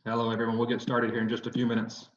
Hello, everyone. We'll get started here in just a few minutes.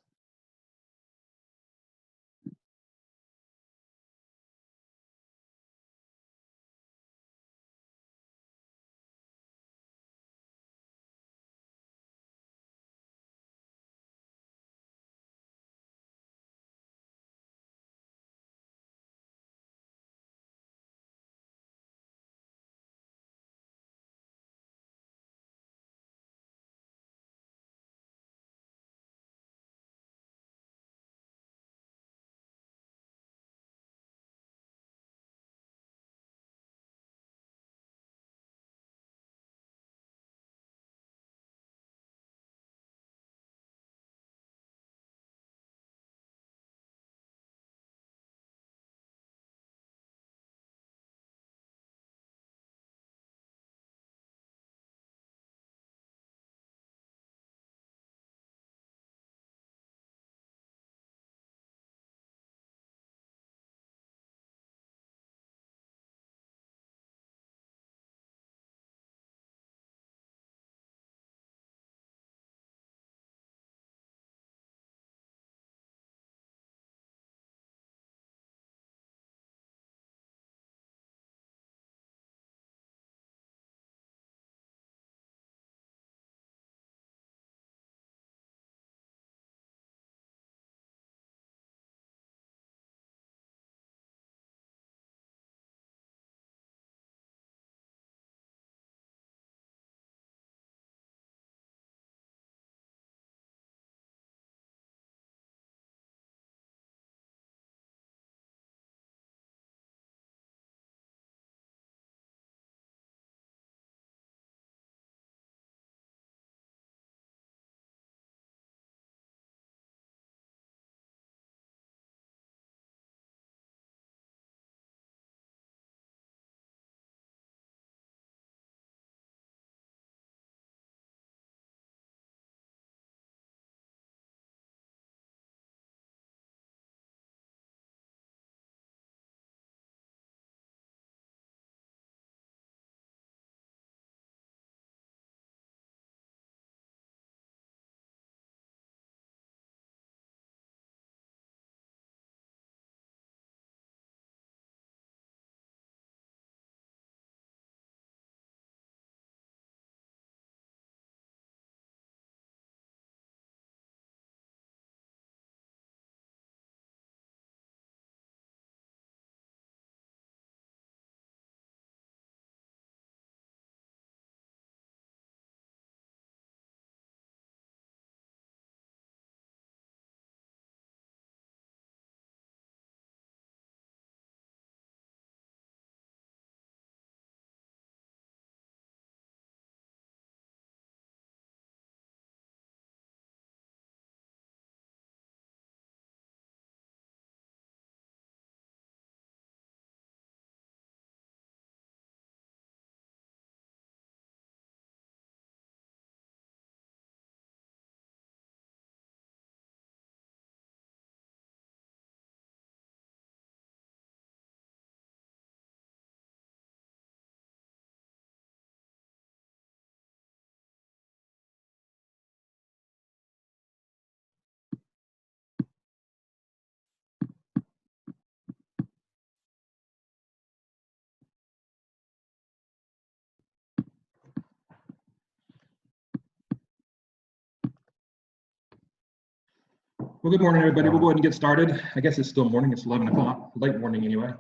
Well, good morning, everybody. We'll go ahead and get started. I guess it's still morning. It's 11 o'clock, late morning anyway.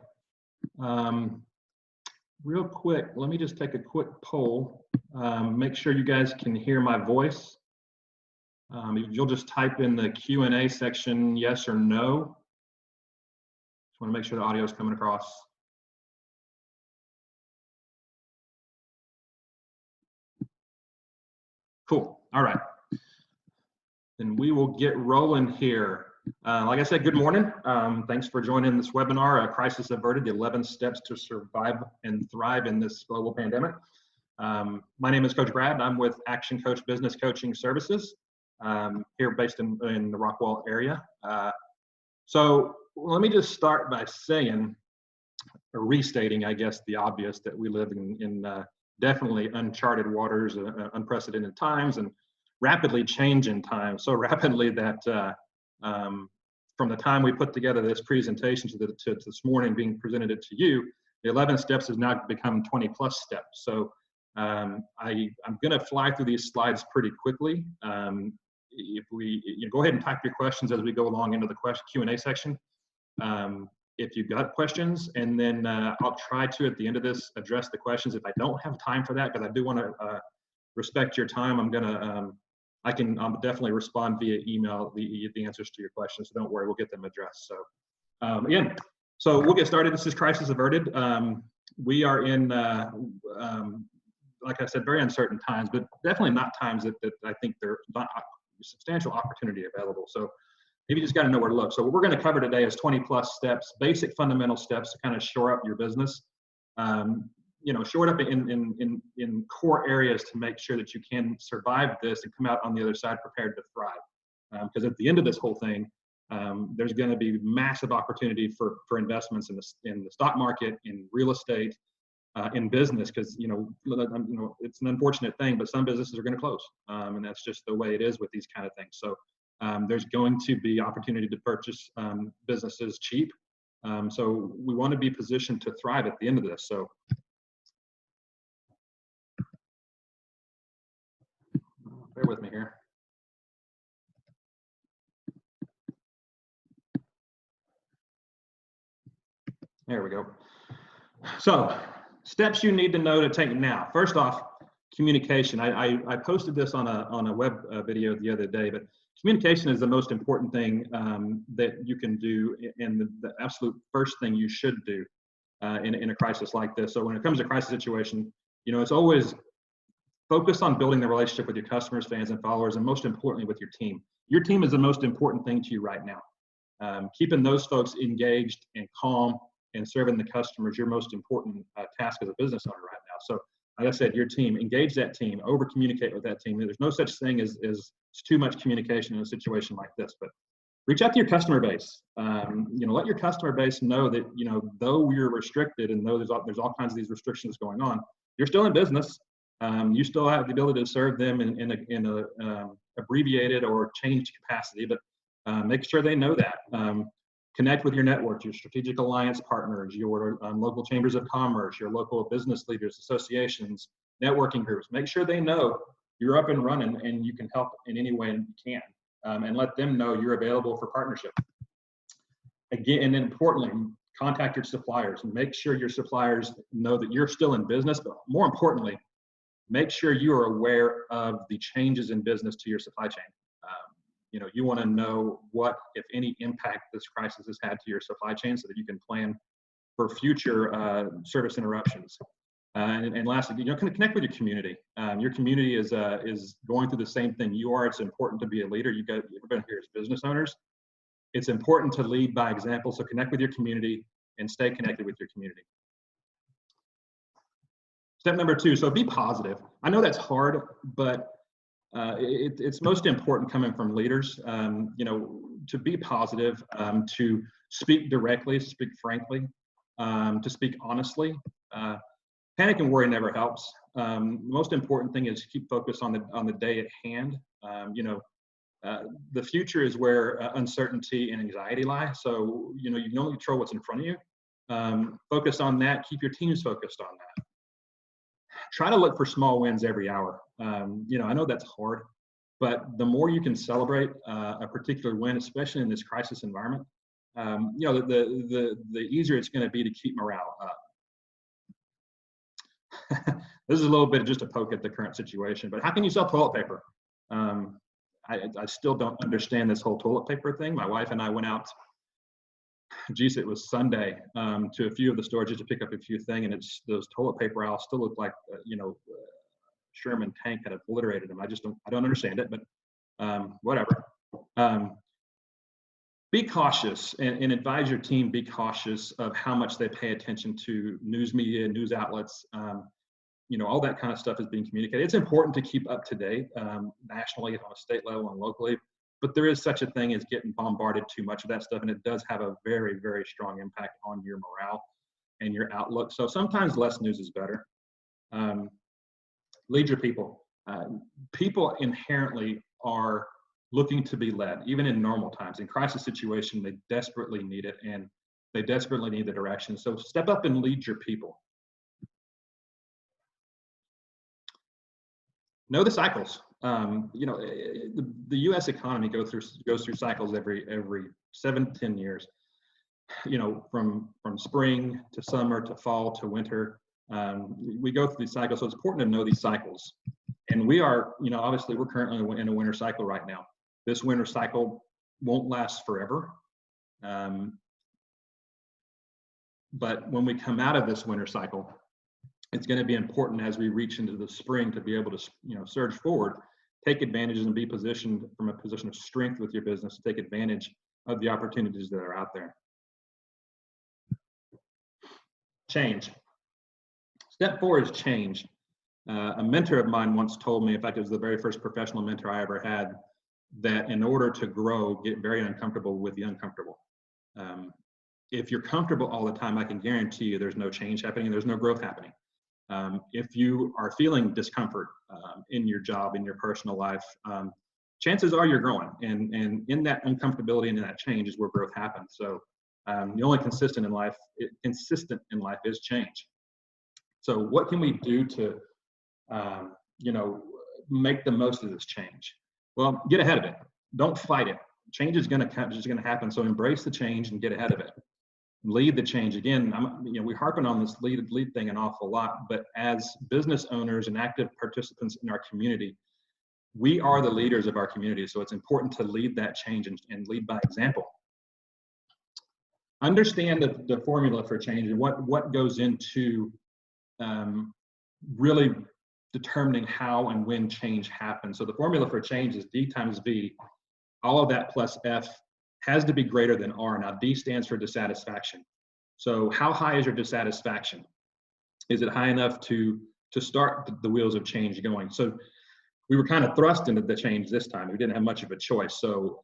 Real quick, let me just take a quick poll. Make sure you guys can hear my voice. You'll just type in the Q&A section, yes or no. Just want to make sure the audio is coming across. Cool. All right. Then we will get rolling here. Like I said, good morning. Thanks for joining this webinar, Crisis Averted, the 11 Steps to Survive and Thrive in this Global Pandemic. My name is Coach Brad. I'm with Action Coach Business Coaching Services here based in the Rockwall area. So let me just start by saying, or restating, I guess, the obvious, that we live in definitely uncharted waters, unprecedented times, and rapidly changing time, so rapidly that from the time we put together this presentation to this morning being presented it to you, the 11 steps has now become 20 plus steps. So I'm going to fly through these slides pretty quickly. If we go ahead and type your questions as we go along into the Q&A section. If you've got questions, and then I'll try to, at the end of this, address the questions. If I don't have time for that, because I do want to respect your time, I'll definitely respond via email the answers to your questions. So don't worry, we'll get them addressed. So again, so we'll get started. This is Crisis Averted. We are in, like I said, very uncertain times, but definitely not times that I think there's not substantial opportunity available. So maybe you just got to know where to look. So what we're going to cover today is 20 plus steps, basic fundamental steps to kind of shore up your business. Shore it up in core areas to make sure that you can survive this and come out on the other side prepared to thrive. Because at the end of this whole thing, there's going to be massive opportunity for investments in the stock market, in real estate, in business. Because it's an unfortunate thing, but some businesses are going to close, and that's just the way it is with these kind of things. So there's going to be opportunity to purchase businesses cheap. So we want to be positioned to thrive at the end of this. So bear with me here. There we go. So steps you need to know to take now. First off, communication. I posted this on a web video the other day, but communication is the most important thing that you can do, and the absolute first thing you should do in a crisis like this. So when it comes to a crisis situation, it's always focus on building the relationship with your customers, fans, and followers, and most importantly with your team. Your team is the most important thing to you right now. Keeping those folks engaged and calm and serving the customers, your most important task as a business owner right now. So like I said, your team, engage that team, over communicate with that team. There's no such thing as too much communication in a situation like this, but reach out to your customer base. Let your customer base know that, though you're restricted and though there's all kinds of these restrictions going on, you're still in business. You still have the ability to serve them in a abbreviated or changed capacity, but make sure they know that. Connect with your network, your strategic alliance partners, your local chambers of commerce, your local business leaders, associations, networking groups. Make sure they know you're up and running and you can help in any way you can, and let them know you're available for partnership. Again, and importantly, contact your suppliers. Make sure your suppliers know that you're still in business, but more importantly, make sure you are aware of the changes in business to your supply chain. You want to know what, if any, impact this crisis has had to your supply chain so that you can plan for future service interruptions. And lastly, connect with your community. Your community is going through the same thing you are. It's important to be a leader. Everybody here is business owners. It's important to lead by example. So connect with your community and stay connected with your community. Step number 2, so be positive. I know that's hard, but it's most important coming from leaders, to be positive, to speak directly, speak frankly, to speak honestly. Panic and worry never helps. The most important thing is to keep focused on the day at hand. The future is where uncertainty and anxiety lie. So, you can only control what's in front of you. Focus on that. Keep your teams focused on that. Try to look for small wins every hour. I know that's hard, but the more you can celebrate a particular win, especially in this crisis environment, the easier it's going to be to keep morale up. This is a little bit of just a poke at the current situation, but how can you sell toilet paper? I still don't understand this whole toilet paper thing. My wife and I went out, it was Sunday, to a few of the stores just to pick up a few things, and those toilet paper aisles still look like, Sherman tank had obliterated them. I don't understand it, but whatever. Be cautious and advise your team, be cautious of how much they pay attention to news media, news outlets. All that kind of stuff is being communicated. It's important to keep up to date nationally, on a state level, and locally. But there is such a thing as getting bombarded too much of that stuff, and it does have a very, very strong impact on your morale and your outlook. So sometimes less news is better. Lead your people. People inherently are looking to be led, even in normal times. In crisis situation, they desperately need it, and they desperately need the direction. So step up and lead your people. Know the cycles. The U.S. economy goes through cycles every 7 to 10 years. From spring to summer to fall to winter. We go through these cycles, so it's important to know these cycles. And we are, obviously we're currently in a winter cycle right now. This winter cycle won't last forever. But when we come out of this winter cycle, it's going to be important as we reach into the spring to be able to, surge forward, take advantages and be positioned from a position of strength with your business, to take advantage of the opportunities that are out there. Change. Step 4 is change. A mentor of mine once told me, in fact, it was the very first professional mentor I ever had, that in order to grow, get very uncomfortable with the uncomfortable. If you're comfortable all the time, I can guarantee you there's no change happening, there's no growth happening. If you are feeling discomfort in your job, in your personal life, chances are you're growing. And in that uncomfortability and in that change is where growth happens. So the only consistent in life is change. So what can we do to, make the most of this change? Well, get ahead of it. Don't fight it. Change is going to happen. So embrace the change and get ahead of it. Lead the change. Again, we harping on this lead thing an awful lot, but as business owners and active participants in our community, we are the leaders of our community. So it's important to lead that change and lead by example. Understand the formula for change and what goes into really determining how and when change happens. So the formula for change is D times V. All of that plus F has to be greater than R. Now, D stands for dissatisfaction. So how high is your dissatisfaction? Is it high enough to start the wheels of change going? So we were kind of thrust into the change this time. We didn't have much of a choice. So,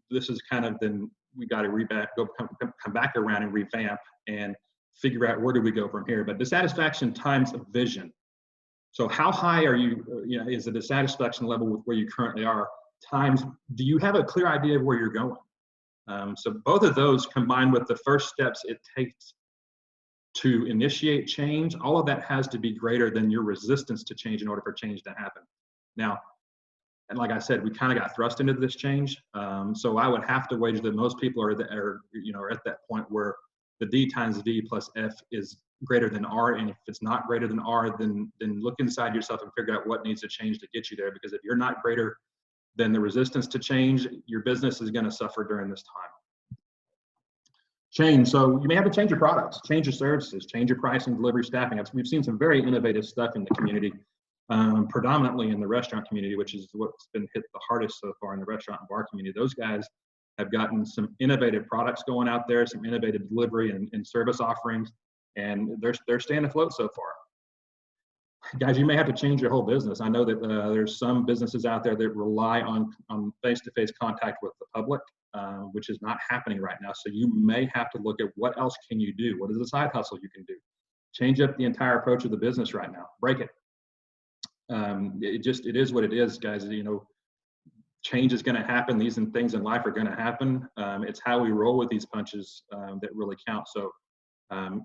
this is kind of then we got to come back around and revamp and figure out where do we go from here. But dissatisfaction times a vision. So how high are you, is the dissatisfaction level with where you currently are, times, do you have a clear idea of where you're going? So both of those combined with the first steps it takes to initiate change, all of that has to be greater than your resistance to change in order for change to happen. Now, and like I said, we kind of got thrust into this change. So I would have to wager that most people are at that point where the D times V plus F is greater than R. And if it's not greater than R, then look inside yourself and figure out what needs to change to get you there. Because if you're not greater than the resistance to change, your business is going to suffer during this time. Change. So you may have to change your products, change your services, change your pricing, delivery, staffing. We've seen some very innovative stuff in the community, predominantly in the restaurant community, which is what's been hit the hardest so far in the restaurant and bar community. Those guys have gotten some innovative products going out there, some innovative delivery and service offerings, and they're staying afloat so far. Guys, you may have to change your whole business. I know that there's some businesses out there that rely on face-to-face contact with the public, which is not happening right now. So you may have to look at what else can you do? What is a side hustle you can do? Change up the entire approach of the business right now. Break it. It is what it is, guys. Change is going to happen. These things in life are going to happen. It's how we roll with these punches that really count. So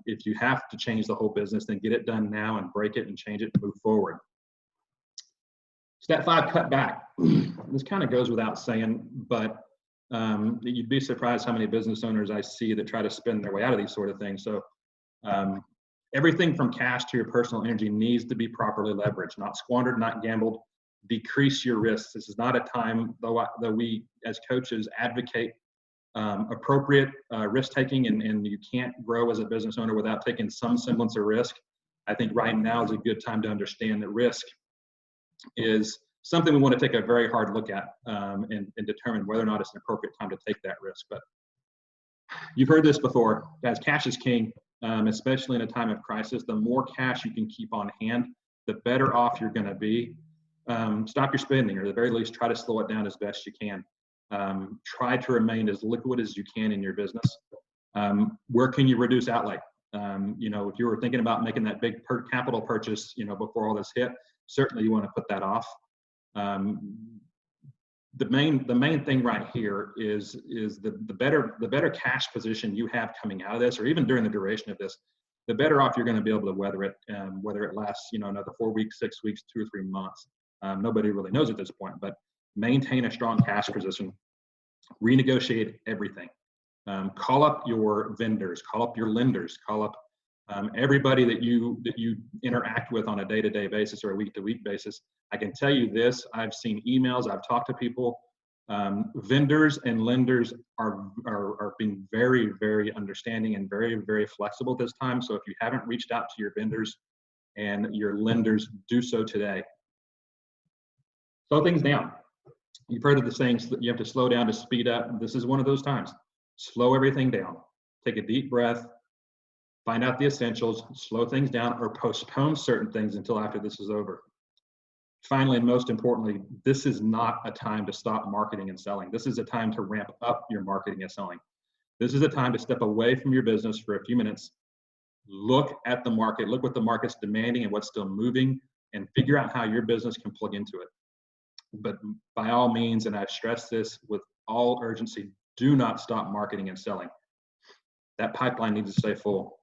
if you have to change the whole business, then get it done now and break it and change it and move forward. Step 5, cut back. This kind of goes without saying, but you'd be surprised how many business owners I see that try to spend their way out of these sort of things. So everything from cash to your personal energy needs to be properly leveraged, not squandered, not gambled. Decrease your risks. This is not a time, though we as coaches advocate appropriate risk taking, and you can't grow as a business owner without taking some semblance of risk. I think right now is a good time to understand that risk is something we want to take a very hard look at and determine whether or not it's an appropriate time to take that risk. But you've heard this before, guys, cash is king, especially in a time of crisis. The more cash you can keep on hand, the better off you're going to be. Stop your spending, or at the very least, try to slow it down as best you can. Try to remain as liquid as you can in your business. Where can you reduce outlay? If you were thinking about making that big capital purchase, before all this hit, certainly you want to put that off. The main thing right here is the better cash position you have coming out of this, or even during the duration of this, the better off you're going to be able to weather it, whether it lasts, another 4 weeks, 6 weeks, 2 or 3 months. Nobody really knows at this point, but maintain a strong cash position, renegotiate everything. Call up your vendors, call up your lenders, call up everybody that you interact with on a day-to-day basis or a week-to-week basis. I can tell you this, I've seen emails, I've talked to people, vendors and lenders are being very, very understanding and very, very flexible this time. So if you haven't reached out to your vendors and your lenders, do so today. Slow things down. You've heard of the sayings that you have to slow down to speed up. This is one of those times. Slow everything down. Take a deep breath. Find out the essentials. Slow things down or postpone certain things until after this is over. Finally, and most importantly, this is not a time to stop marketing and selling. This is a time to ramp up your marketing and selling. This is a time to step away from your business for a few minutes. Look at the market. Look what the market's demanding and what's still moving, and figure out how your business can plug into it. But by all means, and I stress this with all urgency, do not stop marketing and selling. That pipeline needs to stay full.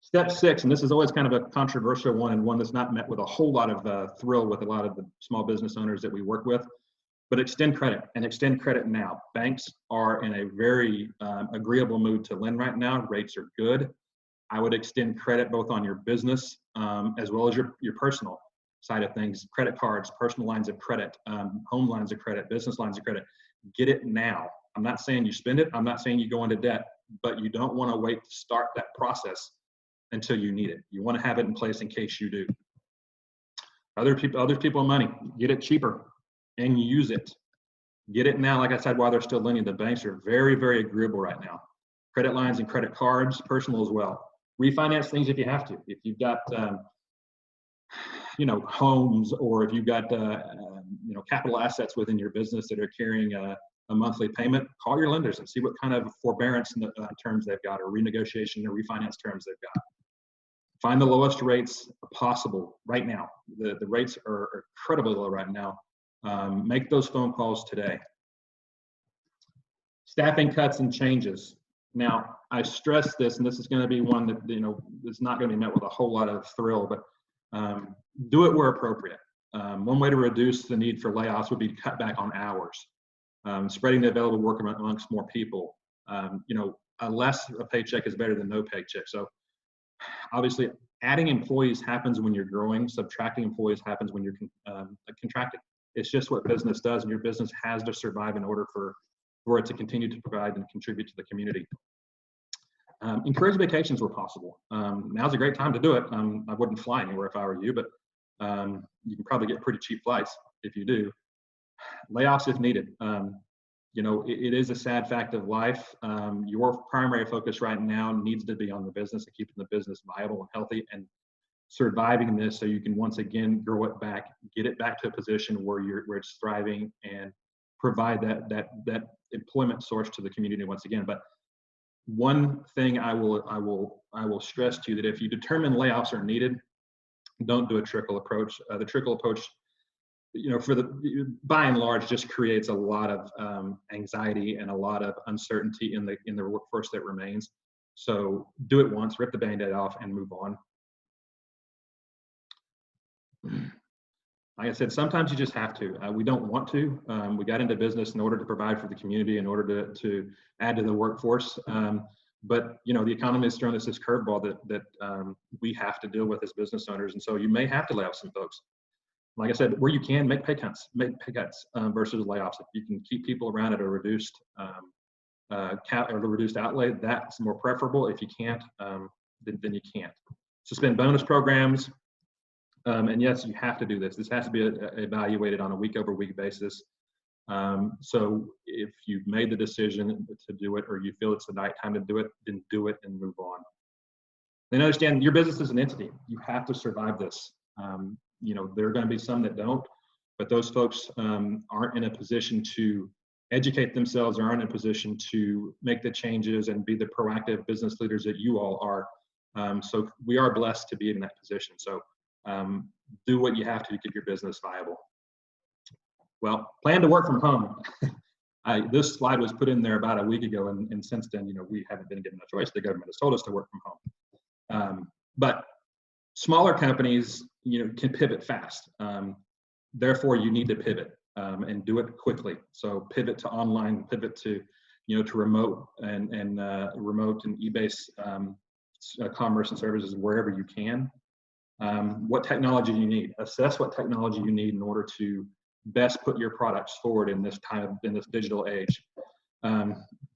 Step 6, and this is always kind of a controversial one, and one that's not met with a whole lot of thrill with a lot of the small business owners that we work with, but extend credit, and extend credit now. Banks are in a very agreeable mood to lend right now. Rates are good. I would extend credit both on your business as well as your personal side of things, credit cards, personal lines of credit, home lines of credit, business lines of credit. Get it now. I'm not saying you spend it. I'm not saying you go into debt, but you don't want to wait to start that process until you need it. You want to have it in place in case you do. Other people money, get it cheaper and use it. Get it now. Like I said, while they're still lending, the banks are very, very agreeable right now. Credit lines and credit cards, personal as well. Refinance things if you have to. If you've got homes, or if you've got capital assets within your business that are carrying a monthly payment, call your lenders and see what kind of forbearance terms they've got, or renegotiation or refinance terms they've got. Find the lowest rates possible right now. The rates are incredibly low right now. Make those phone calls today. Staffing cuts and changes. Now, I stress this, and this is going to be one that is not going to be met with a whole lot of thrill, but do it where appropriate. One way to reduce the need for layoffs would be to cut back on hours, spreading the available work amongst more people. A less a paycheck is better than no paycheck. So obviously, adding employees happens when you're growing. Subtracting employees happens when you're contracting. It's just what business does, and your business has to survive in order for it to continue to provide and contribute to the community. Encourage vacations where possible. Now's a great time to do it. I wouldn't fly anywhere if I were you, but you can probably get pretty cheap flights if you do. Layoffs if needed. It is a sad fact of life. Your primary focus right now needs to be on the business and keeping the business viable and healthy and surviving this, so you can once again grow it back, get it back to a position where it's thriving and provide that employment source to the community once again. But one thing I will stress to you, that if you determine layoffs are needed, don't do a trickle approach. The trickle approach, by and large, just creates a lot of anxiety and a lot of uncertainty in the workforce that remains. So do it once, rip the Band-Aid off, and move on. Like I said, sometimes you just have to. We don't want to. We got into business in order to provide for the community, in order to add to the workforce. But the economy has thrown us this curveball that we have to deal with as business owners, and so you may have to lay off some folks. Like I said, where you can, make pay cuts versus layoffs. If you can keep people around at a reduced reduced outlay, that's more preferable. If you can't, then you can't. Suspend bonus programs. And yes, you have to do this. This has to be evaluated on a week-over-week basis. So if you've made the decision to do it, or you feel it's the right time to do it, then do it and move on. Then understand your business is an entity. You have to survive this. There are going to be some that don't, but those folks aren't in a position to educate themselves, or aren't in a position to make the changes and be the proactive business leaders that you all are. So we are blessed to be in that position. So Do what you have to keep your business viable. Well, plan to work from home. This slide was put in there about a week ago, and since then, we haven't been given a choice. The government has told us to work from home. But smaller companies, can pivot fast. Therefore, you need to pivot and do it quickly. So pivot to online, pivot to, to remote and e-based commerce and services wherever you can. What technology you need? Assess what technology you need in order to best put your products forward in this digital age.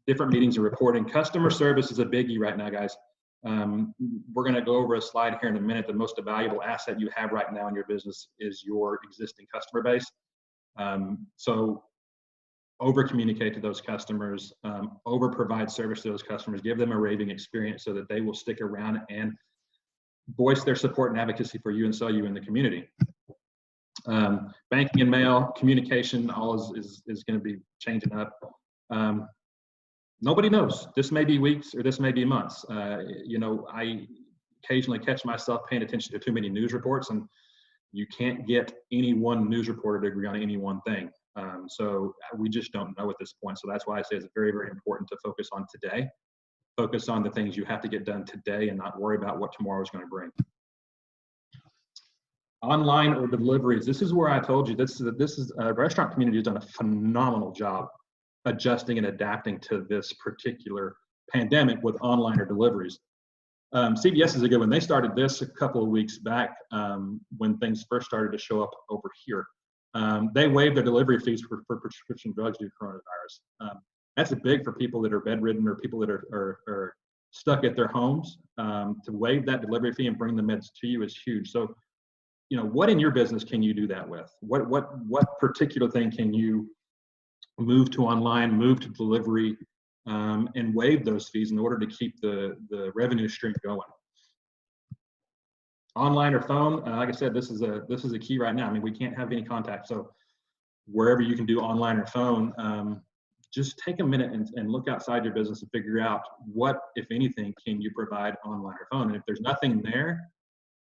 Different meetings and reporting. Customer service is a biggie right now, guys. We're going to go over a slide here in a minute. The most valuable asset you have right now in your business is your existing customer base. So over communicate to those customers, over provide service to those customers, give them a raving experience so that they will stick around and voice their support and advocacy for you and sell you in the community. Banking and mail, communication, all is going to be changing up. Nobody knows. This may be weeks or this may be months. I occasionally catch myself paying attention to too many news reports, and you can't get any one news reporter to agree on any one thing. So we just don't know at this point. So that's why I say it's very, very important to focus on today. Focus on the things you have to get done today and not worry about what tomorrow is going to bring. Online or deliveries. This is where I told you this is restaurant community has done a phenomenal job adjusting and adapting to this particular pandemic with online or deliveries. CVS is a good one. They started this a couple of weeks back when things first started to show up over here. They waived their delivery fees for prescription drugs due to coronavirus. That's big for people that are bedridden or people that are stuck at their homes. To waive that delivery fee and bring the meds to you is huge. So, what in your business can you do that with? What particular thing can you move to online, move to delivery, and waive those fees in order to keep the revenue stream going? Online or phone, like I said, this is a key right now. I mean, we can't have any contact, so wherever you can do online or phone, just take a minute and look outside your business and figure out what, if anything, can you provide online or phone. And if there's nothing there,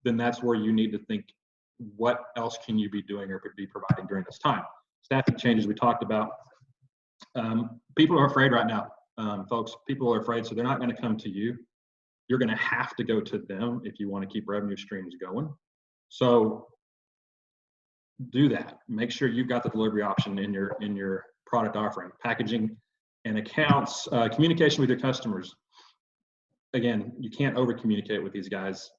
then that's where you need to think, what else can you be doing or be providing during this time? Staffing changes we talked about. People are afraid right now, folks. People are afraid, so they're not going to come to you. You're going to have to go to them if you want to keep revenue streams going. So do that. Make sure you've got the delivery option in your product offering. Packaging and accounts, communication with your customers. Again, you can't over communicate with these guys.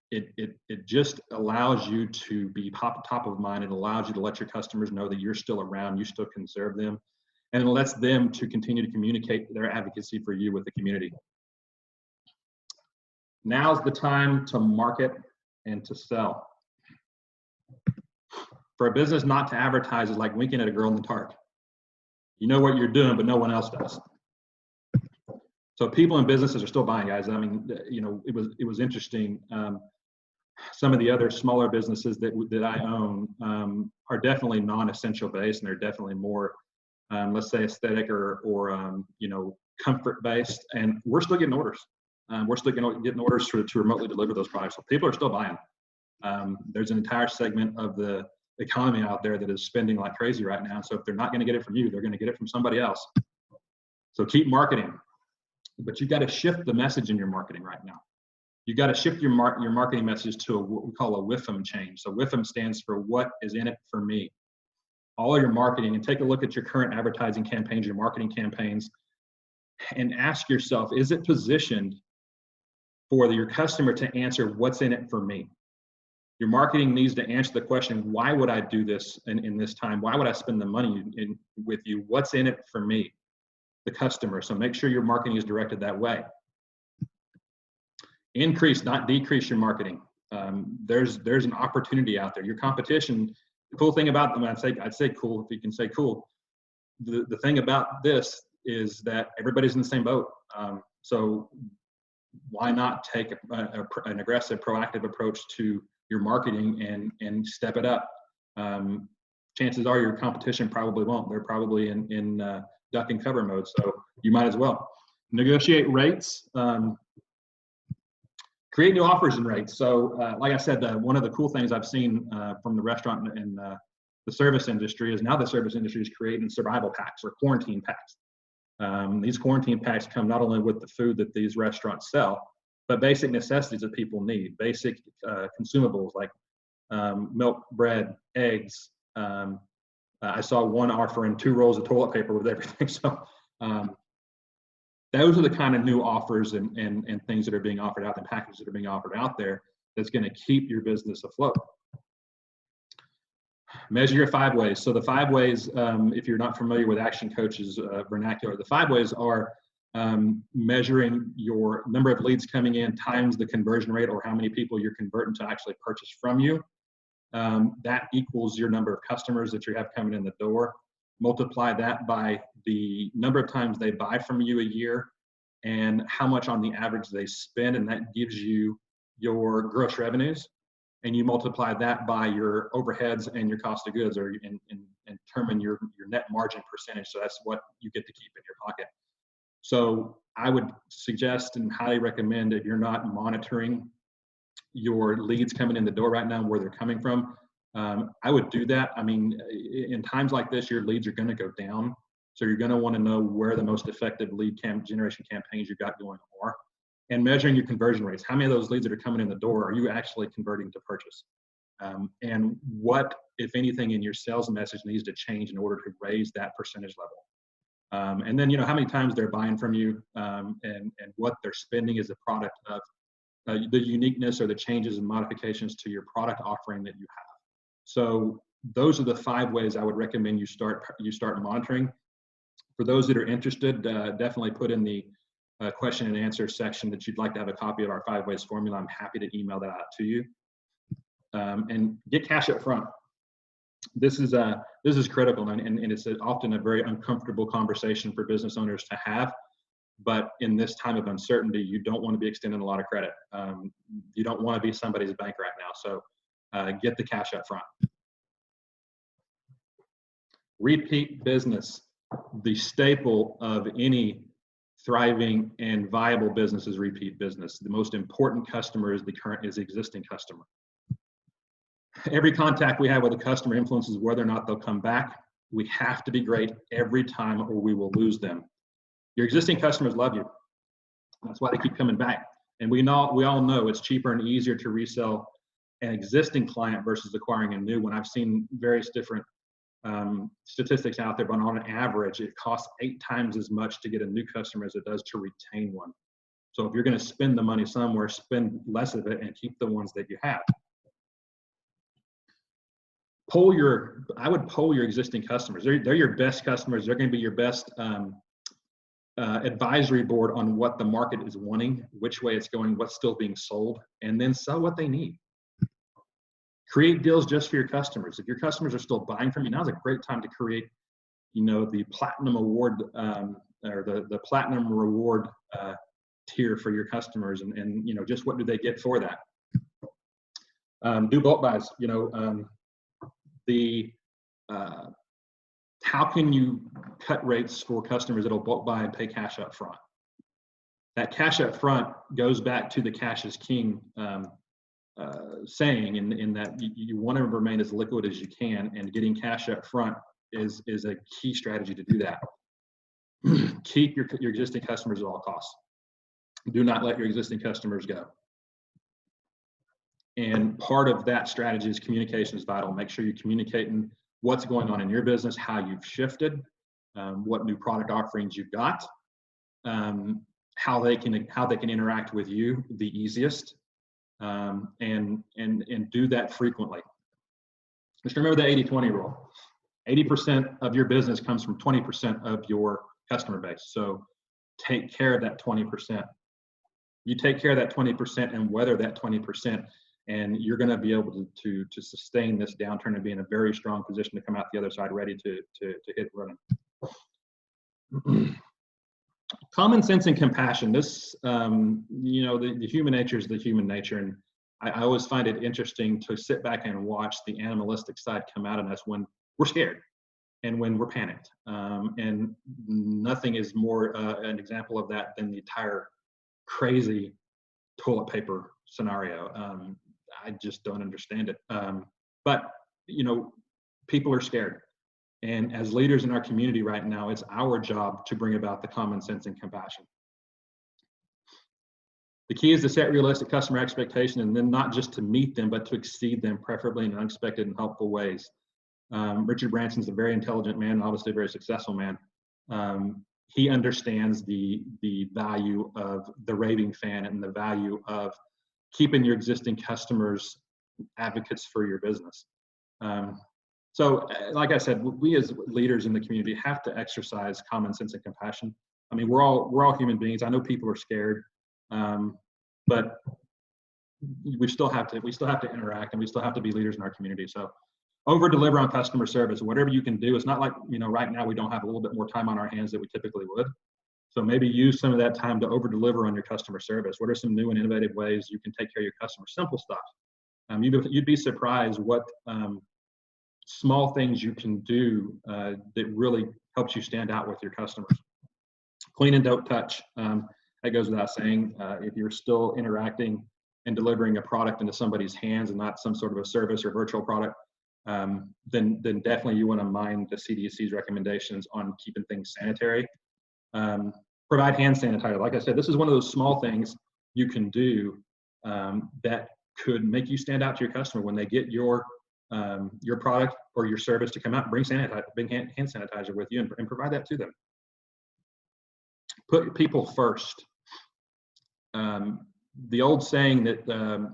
It just allows you to be top of mind. It allows you to let your customers know that you're still around, you still can serve them, and it lets them to continue to communicate their advocacy for you with the community. Now's the time to market and to sell. For a business not to advertise is like winking at a girl in the dark. You know what you're doing, but no one else does. So people and businesses are still buying, guys. I mean, it was interesting. Some of the other smaller businesses that I own are definitely non-essential based, and they're definitely more, let's say, aesthetic or comfort based. And we're still getting orders. We're still getting orders to remotely deliver those products. So people are still buying. There's an entire segment of the economy out there that is spending like crazy right now. So if they're not going to get it from you, they're going to get it from somebody else. So keep marketing, but you got to shift the message in your marketing right now. You got to shift your marketing message to what we call a WIFM change. So WIFM stands for what is in it for me. All of your marketing, and take a look at your current advertising campaigns, your marketing campaigns, and ask yourself, is it positioned for your customer to answer what's in it for me? Your marketing needs to answer the question, why would I do this in this time? Why would I spend the money with you? What's in it for me, the customer? So make sure your marketing is directed that way. Increase, not decrease your marketing. There's an opportunity out there. Your competition, the cool thing about them, I'd say cool, if you can say cool. The thing about this is that everybody's in the same boat. So why not take an aggressive, proactive approach to your marketing and step it up? Chances are your competition probably won't. They're probably in duck and cover mode, so you might as well. Negotiate rates. Create new offers and rates. So like I said, one of the cool things I've seen from the restaurant and the service industry is now the service industry is creating survival packs or quarantine packs. These quarantine packs come not only with the food that these restaurants sell, but basic necessities that people need, basic consumables like milk, bread, eggs. I saw one offering 2 rolls of toilet paper with everything. So those are the kind of new offers and things that are being offered out, and packages that are being offered out there that's going to keep your business afloat. Measure your 5 ways. So the 5 ways, if you're not familiar with Action Coach's vernacular, the 5 ways are measuring your number of leads coming in times the conversion rate, or how many people you're converting to actually purchase from you. That equals your number of customers that you have coming in the door. Multiply that by the number of times they buy from you a year and how much on the average they spend, and that gives you your gross revenues. And you multiply that by your overheads and your cost of goods, or and determine your net margin percentage. So that's what you get to keep in your pocket. So I would suggest and highly recommend, if you're not monitoring your leads coming in the door right now, where they're coming from, I would do that. I mean, in times like this, your leads are going to go down. So you're going to want to know where the most effective lead generation campaigns you've got going are, and measuring your conversion rates. How many of those leads that are coming in the door are you actually converting to purchase? And what, if anything, in your sales message needs to change in order to raise that percentage level? And then, how many times they're buying from you, and what they're spending is a product of the uniqueness or the changes and modifications to your product offering that you have. So those are the 5 ways I would recommend you start monitoring. For those that are interested, definitely put in the question and answer section that you'd like to have a copy of our 5 ways formula. I'm happy to email that out to you. And get cash up front. This is critical, and it's often a very uncomfortable conversation for business owners to have. But in this time of uncertainty, you don't want to be extending a lot of credit. You don't want to be somebody's bank right now. So get the cash up front. Repeat business. The staple of any thriving and viable business is repeat business. The most important customer is the existing customer. Every contact we have with a customer influences whether or not they'll come back. We have to be great every time, or we will lose them. Your existing customers love you. That's why they keep coming back. And we all know it's cheaper and easier to resell an existing client versus acquiring a new one. I've seen various different statistics out there, but on average, it costs 8 times as much to get a new customer as it does to retain one. So if you're going to spend the money somewhere, spend less of it and keep the ones that you have. I would poll your existing customers. They're your best customers. They're going to be your best advisory board on what the market is wanting, which way it's going, what's still being sold, and then sell what they need. Create deals just for your customers. If your customers are still buying from you, now's a great time to create, the platinum award or the platinum reward tier for your customers, and just what do they get for that? Do bulk buys. How can you cut rates for customers that'll bulk buy and pay cash up front? That cash up front goes back to the cash is king saying, in that you want to remain as liquid as you can, and getting cash up front is a key strategy to do that. Keep your existing customers at all costs. Do not let your existing customers go. And part of that strategy is communication is vital. Make sure you're communicating what's going on in your business, how you've shifted, what new product offerings you've got, how they can interact with you the easiest, and do that frequently. Just remember the 80-20 rule. 80% of your business comes from 20% of your customer base. So take care of that 20%. You take care of that 20% and weather that 20%, and you're going to be able to sustain this downturn and be in a very strong position to come out the other side ready to hit running. Common sense and compassion. This, the human nature is the human nature, and I always find it interesting to sit back and watch the animalistic side come out in us when we're scared and when we're panicked. And nothing is more an example of that than the entire crazy toilet paper scenario. I just don't understand it. But people are scared. And as leaders in our community right now, it's our job to bring about the common sense and compassion. The key is to set realistic customer expectations, and then not just to meet them, but to exceed them, preferably in unexpected and helpful ways. Richard Branson's a very intelligent man, obviously a very successful man. He understands the value of the raving fan and the value of keeping your existing customers advocates for your business. So, like I said, we as leaders in the community have to exercise common sense and compassion. I mean, we're all human beings. I know people are scared, but we still have to interact, and we still have to be leaders in our community. So, over deliver on customer service, whatever you can do. It's not like right now we don't have a little bit more time on our hands that we typically would. So maybe use some of that time to over deliver on your customer service. What are some new and innovative ways you can take care of your customers? Simple stuff. You'd be surprised what small things you can do that really helps you stand out with your customers. Clean and don't touch. That goes without saying. If you're still interacting and delivering a product into somebody's hands and not some sort of a service or virtual product, then definitely you want to mind the CDC's recommendations on keeping things sanitary. Provide hand sanitizer. Like I said, this is one of those small things you can do that could make you stand out to your customer when they get your product or your service to come out. Bring hand sanitizer with you and provide that to them. Put people first. The old saying that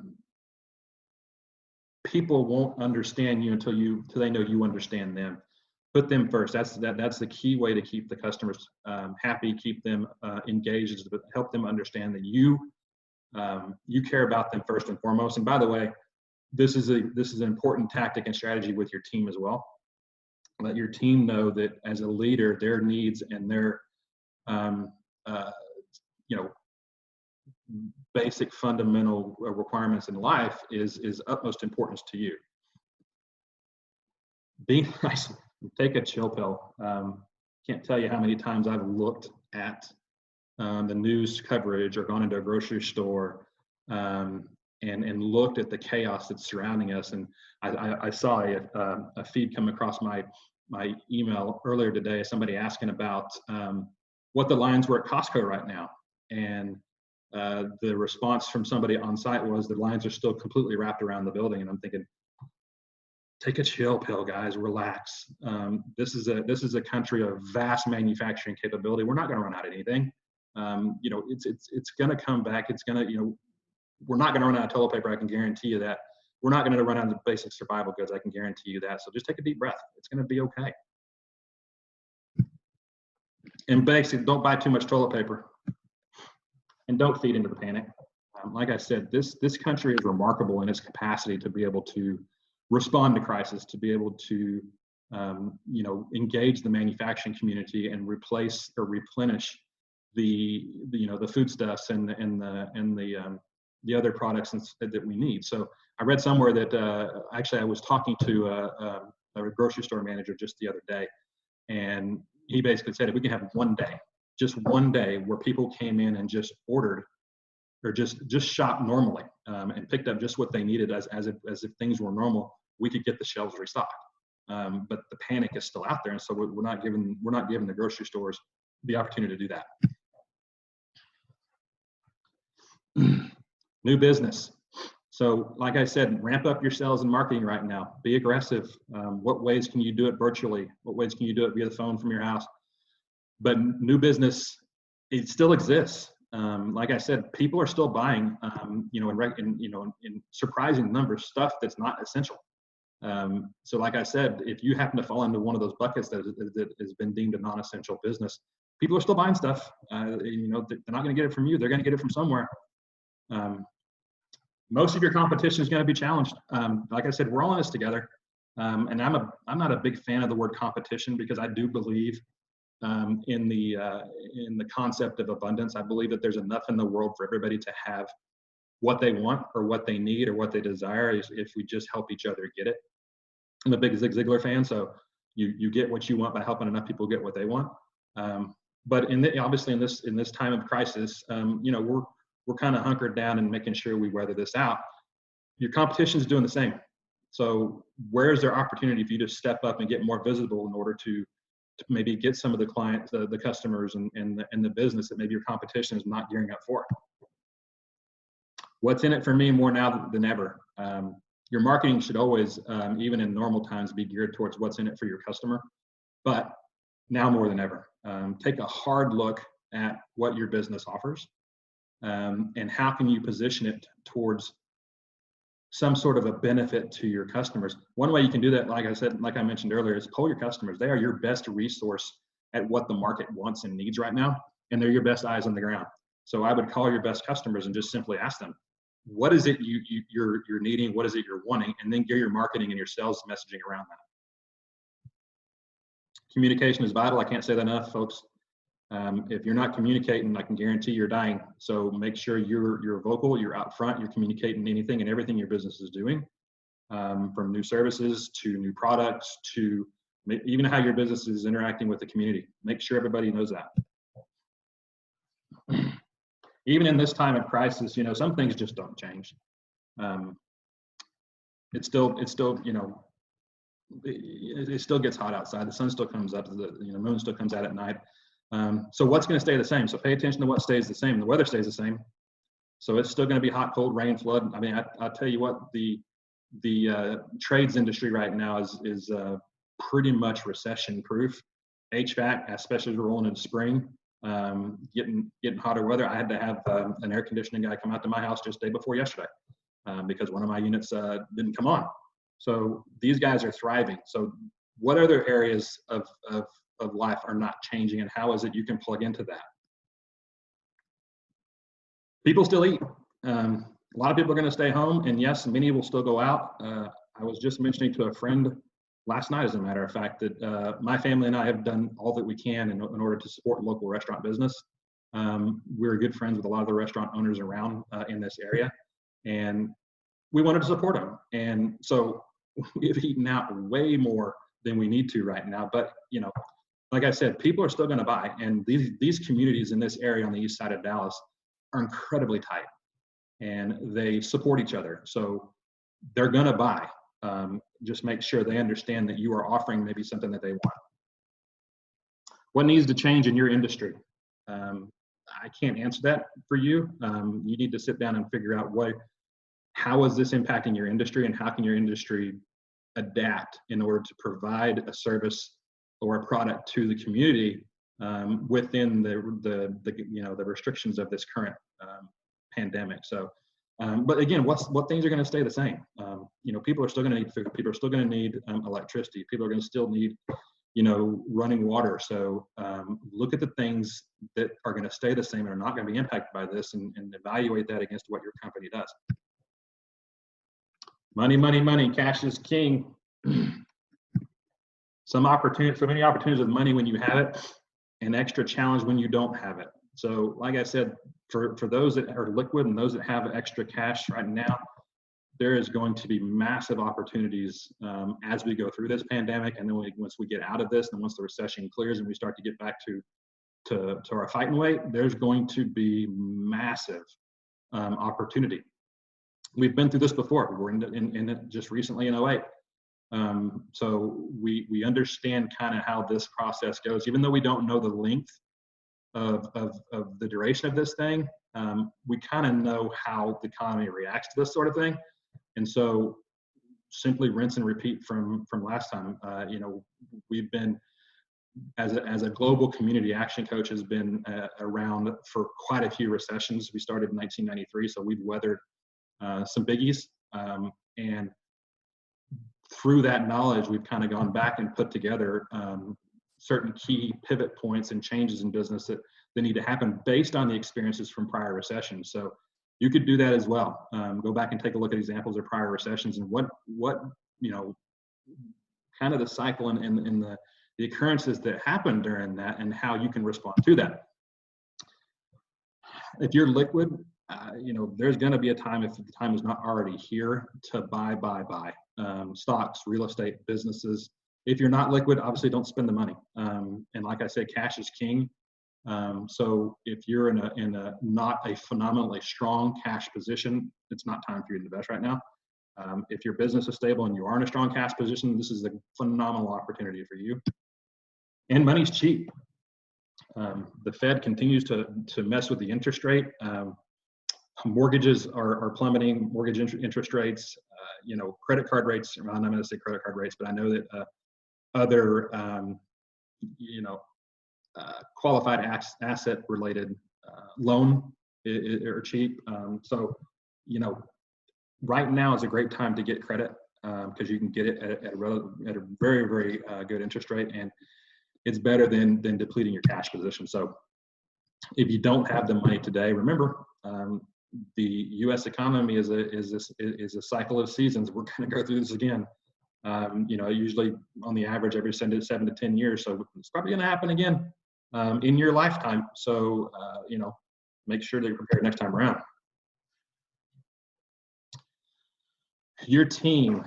people won't understand you until they know you understand them. Put them first. That's the key way to keep the customers happy, keep them engaged, is to help them understand that you care about them first and foremost. And by the way, this is an important tactic and strategy with your team as well. Let your team know that as a leader, their needs and their basic fundamental requirements in life is utmost importance to you. Be nice. Take a chill pill. Can't tell you how many times I've looked at the news coverage or gone into a grocery store and looked at the chaos that's surrounding us. And I saw a feed come across my email earlier today, somebody asking about what the lines were at Costco right now. And the response from somebody on site was the lines are still completely wrapped around the building. And I'm thinking, take a chill pill, guys, relax. This is a country of vast manufacturing capability. We're not going to run out of anything. It's going to come back. It's going to, we're not going to run out of toilet paper. I can guarantee you that. We're not going to run out of basic survival goods. I can guarantee you that. So just take a deep breath. It's going to be okay. And basically, don't buy too much toilet paper. And don't feed into the panic. Like I said, this country is remarkable in its capacity to be able to respond to crisis, to be able to engage the manufacturing community and replace or replenish the foodstuffs and the other products that we need. So I read somewhere that actually I was talking to a grocery store manager just the other day, and he basically said if we can have just one day where people came in and just ordered or just shopped normally and picked up just what they needed as if things were normal, we could get the shelves restocked. But the panic is still out there, and so we're not giving the grocery stores the opportunity to do that. New business. So like I said, ramp up your sales and marketing right now. Be aggressive. What ways can you do it virtually? What ways can you do it via the phone from your house? But new business, it still exists. Like I said, people are still buying, in surprising numbers, stuff that's not essential. So like I said, if you happen to fall into one of those buckets that has been deemed a non-essential business, people are still buying stuff. They're not going to get it from you. They're going to get it from somewhere. Most of your competition is going to be challenged. Like I said, we're all in this together. And I'm not a big fan of the word competition, because I do believe in the concept of abundance. I believe that there's enough in the world for everybody to have what they want or what they need or what they desire, if we just help each other get it. I'm a big Zig Ziglar fan, so you get what you want by helping enough people get what they want. But obviously in this time of crisis, we're kind of hunkered down and making sure we weather this out. Your competition is doing the same. So where is there opportunity for you to step up and get more visible in order to maybe get some of the clients, the customers, and the business that maybe your competition is not gearing up for? What's in it for me more now than ever? Your marketing should always, even in normal times, be geared towards what's in it for your customer. But now more than ever, take a hard look at what your business offers, and how can you position it towards some sort of a benefit to your customers. One way you can do that, like I said, like I mentioned earlier, is poll your customers. They are your best resource at what the market wants and needs right now, and they're your best eyes on the ground. So I would call your best customers and just simply ask them, what is it you're needing? What is it you're wanting? And then gear your marketing and your sales messaging around that. Communication is vital. I can't say that enough, folks. If you're not communicating, I can guarantee you're dying. So make sure you're vocal, you're out front, you're communicating anything and everything your business is doing, from new services to new products to even how your business is interacting with the community. Make sure everybody knows that. Even in this time of crisis, some things just don't change. It's still, it still gets hot outside. The sun still comes up. The moon still comes out at night. So what's going to stay the same? So pay attention to what stays the same. The weather stays the same. So it's still going to be hot, cold, rain, flood. I mean, I'll tell you what, the trades industry right now is pretty much recession proof. HVAC, especially as we're rolling into spring, getting hotter weather. I had to have an air conditioning guy come out to my house just day before yesterday because one of my units didn't come on. So these guys are thriving. So what other areas of life are not changing, and how is it you can plug into that? People still eat. A lot of people are going to stay home, and yes, many will still go out. I was just mentioning to a friend last night, as a matter of fact, that my family and I have done all that we can in order to support local restaurant business. We're good friends with a lot of the restaurant owners around in this area, and we wanted to support them. And so we've eaten out way more than we need to right now. But like I said, people are still going to buy, and these communities in this area on the east side of Dallas are incredibly tight, and they support each other. So they're going to buy. Just make sure they understand that you are offering maybe something that they want. What needs to change in your industry? I can't answer that for you. You need to sit down and figure out how is this impacting your industry, and how can your industry adapt in order to provide a service or a product to the community within the restrictions of this current pandemic. So, but again, what things are going to stay the same? People are still going to need food. People are still going to need electricity. People are going to still need running water. So look at the things that are going to stay the same and are not going to be impacted by this, and evaluate that against what your company does. Money, money, money. Cash is king. So many opportunities with money when you have it, and extra challenge when you don't have it. So like I said, for those that are liquid and those that have extra cash right now, there is going to be massive opportunities as we go through this pandemic. And then once we get out of this, and once the recession clears and we start to get back to our fighting weight, there's going to be massive opportunity. We've been through this before. We were in it just recently in 2008. So we understand kind of how this process goes, even though we don't know the length of the duration of this thing. We kind of know how the economy reacts to this sort of thing. And so simply rinse and repeat from last time. We've been, as a global community action coach, has been around for quite a few recessions. We started in 1993, so we've weathered some biggies. And through that knowledge, we've kind of gone back and put together certain key pivot points and changes in business that need to happen based on the experiences from prior recessions. So you could do that as well. Go back and take a look at examples of prior recessions and what kind of the cycle and the occurrences that happened during that, and how you can respond to that. If you're liquid, there's going to be a time, if the time is not already here, to buy stocks, real estate, businesses. If you're not liquid, obviously don't spend the money. And like I said, cash is king. So if you're in a not a phenomenally strong cash position, it's not time for you to invest right now. If your business is stable and you are in a strong cash position, this is a phenomenal opportunity for you. And money's cheap. The Fed continues to mess with the interest rate. Mortgages are plummeting. Mortgage interest rates. Credit card rates. Well, I'm not going to say credit card rates, but I know that other qualified asset related loan are cheap. So right now is a great time to get credit because you can get it at a very, very good interest rate, and it's better than depleting your cash position. So if you don't have the money today, remember the U.S. economy is a cycle of seasons. We're going to go through this again. Usually on the average every 7 to 10 years. So it's probably going to happen again in your lifetime. So make sure that you're prepared next time around. Your team.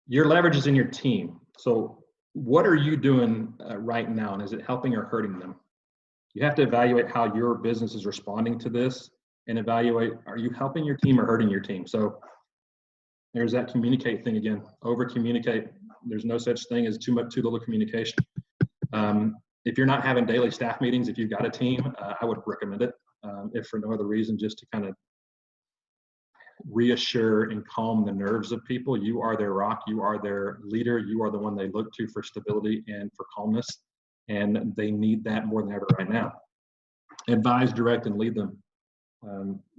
Your leverage is in your team. So what are you doing right now, and is it helping or hurting them? You have to evaluate how your business is responding to this and evaluate, are you helping your team or hurting your team? So there's that communicate thing again. Over communicate. There's no such thing as too little communication. If you're not having daily staff meetings, if you've got a team, I would recommend it. If for no other reason, just to kind of reassure and calm the nerves of people. You are their rock. You are their leader. You are the one they look to for stability and for calmness. And they need that more than ever right now. Advise, direct, and lead them.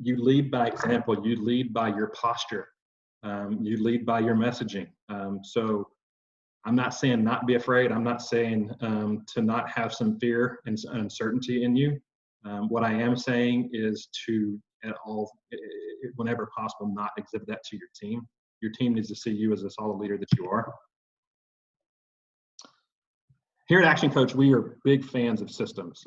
You lead by example. You lead by your posture. You lead by your messaging. So I'm not saying not be afraid. I'm not saying to not have some fear and uncertainty in you. What I am saying is to, whenever possible, not exhibit that to your team. Your team needs to see you as a solid leader that you are. Here at Action Coach, we are big fans of systems.